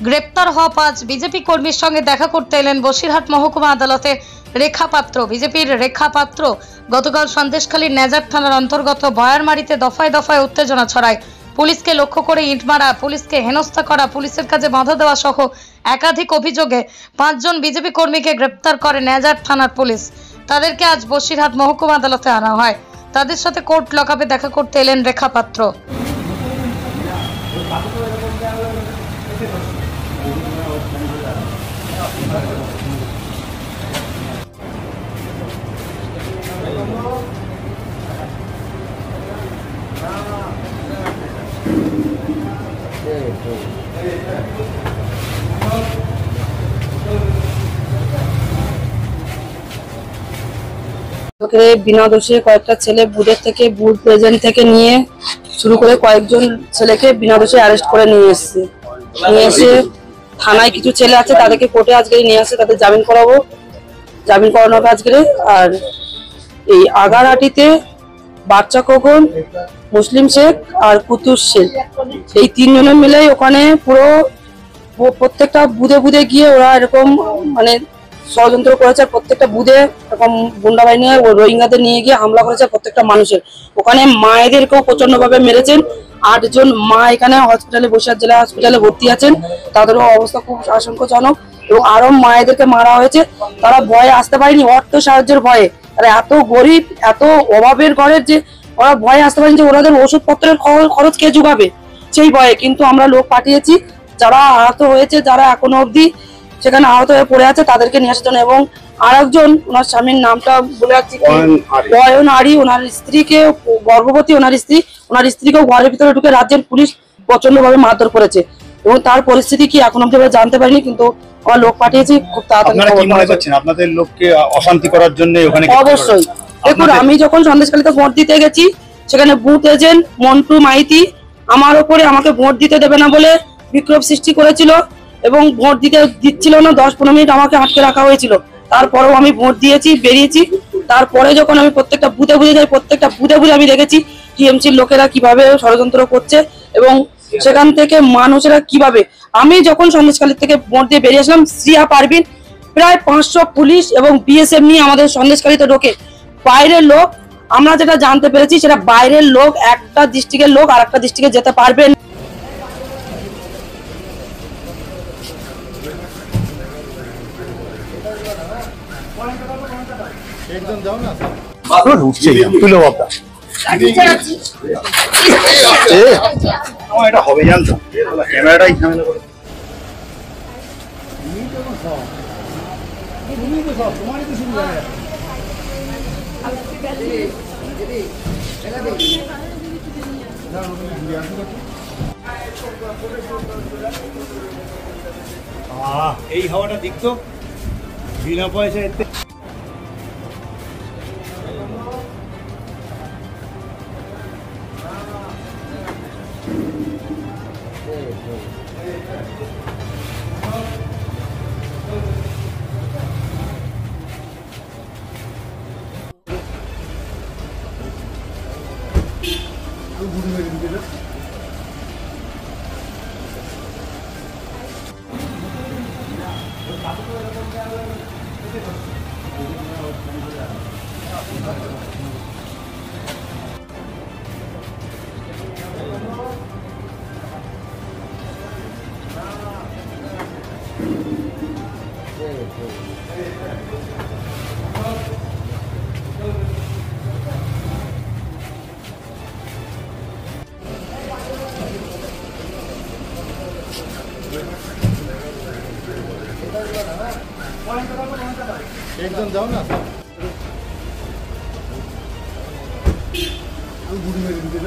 গ্রেপ্তার হওয়া 5 বিজেপি কর্মীর সঙ্গে দেখা করতে এলেন বসিরহাট মহকুমা আদালতে রেখা পাত্র। বিজেপির রেখা পাত্র গতকাল সন্দেশখালীর নেজার থানার অন্তর্গত বয়ারমারিতে দফায় দফায় উত্তেজনা ছড়ায়। পুলিশকে লক্ষ্য করে ইট মারা, পুলিশকে হেনস্থা করা, পুলিশের কাজে বাধা দেওয়া সহ একাধিক অভিযোগে 5 জন বিজেপি কর্মীকে গ্রেপ্তার করে নেজার থানার পুলিশ। তাদেরকে আজ বসিরহাট মহকুমা আদালতে আনা হয়। তাদের সাথে কোর্ট লকআপে দেখা করতে এলেন রেখা পাত্র। বিনা দোষে কয়েকটা ছেলে বুথের থেকে বুথ প্রেজেন্ট থেকে নিয়ে শুরু করে কয়েকজন ছেলেকে বিনা দোষে অ্যারেস্ট করে নিয়ে এসে থানায় কিছু ছেলে আছে তাদেরকে কোর্টে আজকে নিয়ে আসে, তাদের জামিন করানো হবে আজকে। আর এই আগারহাটিতে বাচ্চা খোকন, মুসলিম শেখ আর কুতুস শেখ, এই 3 জনে মিলে ওখানে পুরো প্রত্যেকটা বুধে গিয়ে ওরা এরকম মানে ষড়যন্ত্র করেছে। প্রত্যেকটা বুধে এরকম গুন্ডা বাহিনী রোহিঙ্গাদের নিয়ে গিয়ে হামলা করেছে প্রত্যেকটা মানুষের। ওখানে মায়েদেরকেও প্রচন্ড ভাবে মেরেছেন। 8 জন মা এখানে হসপিটালে, বসিরহাট জেলা হসপিটালে ভর্তি আছেন, তাদেরও অবস্থা খুব আশঙ্কাজনক। এবং আরো মায়েদেরকে মারা হয়েছে, তারা ভয়ে আসতে পারেনি, অর্থ সাহায্যের ভয়ে। তারা এত গরিব, এত অভাবের ঘরের যে ওরা ভয়ে আসতে পারেনি যে ওনাদের ওষুধপত্রের খরচ কে যোগাবে, সেই ভয়ে। কিন্তু আমরা লোক পাঠিয়েছি, যারা আহত হয়েছে, যারা এখনো অবধি সেখানে আহত হয়ে পড়ে আছে, তাদেরকে নিয়ে আসার জন্য। এবং আরেকজন, ওনার স্বামীর নামটা বলে যাচ্ছি, অয়ন আরি, ওনার স্ত্রীকে গর্ভবতী, ওনার স্ত্রীকেও ঘরের ভিতরে ঢুকে রাজ্যের পুলিশ প্রচন্ড ভাবে মারধর করেছে। এবং তার পরিস্থিতি কি এখন অবধি আমরা জানতে পারিনি, কিন্তু আমরা লোক পাঠিয়েছি খুব তাড়াতাড়ি। আপনাদের লোককে অশান্তি করার জন্য ওখানে অবশ্যই দেখুন, আমি যখন সন্দেশখালীতে ভোট দিতে গেছি, সেখানে বুথ এজেন্ট মন্টু মাইতি আমার ওপরে আমাকে ভোট দিতে দেবে না বলে বিক্ষোভ সৃষ্টি করেছিল এবং ভোট দিচ্ছিল না। 10-15 মিনিট আমাকে আটকে রাখা হয়েছিল। তারপরেও আমি ভোট দিয়েছি, বেরিয়েছি। তারপরে যখন আমি প্রত্যেকটা বুথে যাই, প্রত্যেকটা বুথে আমি দেখেছি টিএমসির লোকেরা কিভাবে ষড়যন্ত্র করছে এবং সেখান থেকে মানুষেরা কিভাবে। আমি যখন সন্দেশখালী থেকে ভোট দিয়ে বেরিয়ে আসলাম, শ্রিয়া পারভিন প্রায় 500 পুলিশ এবং বিএসএফ নিয়ে আমাদের সন্দেশখালীতে ঢোকে। বাইরের লোক, আমরা যেটা জানতে পেরেছি, সেটা বাইরের লোক একটা ডিস্ট্রিক্টের লোক আর একটা ডিস্ট্রিক্টে যেতে পারবেন। একদম যাও না উঠছে তুলো বাবা এটা হবে জানতো, ক্যামেরাটাই ঝামেলা করে। এই হাওয়াটা দেখতো বিনা পয়সা এতে। একদম যাও না বুড়ি মেরে দিতে।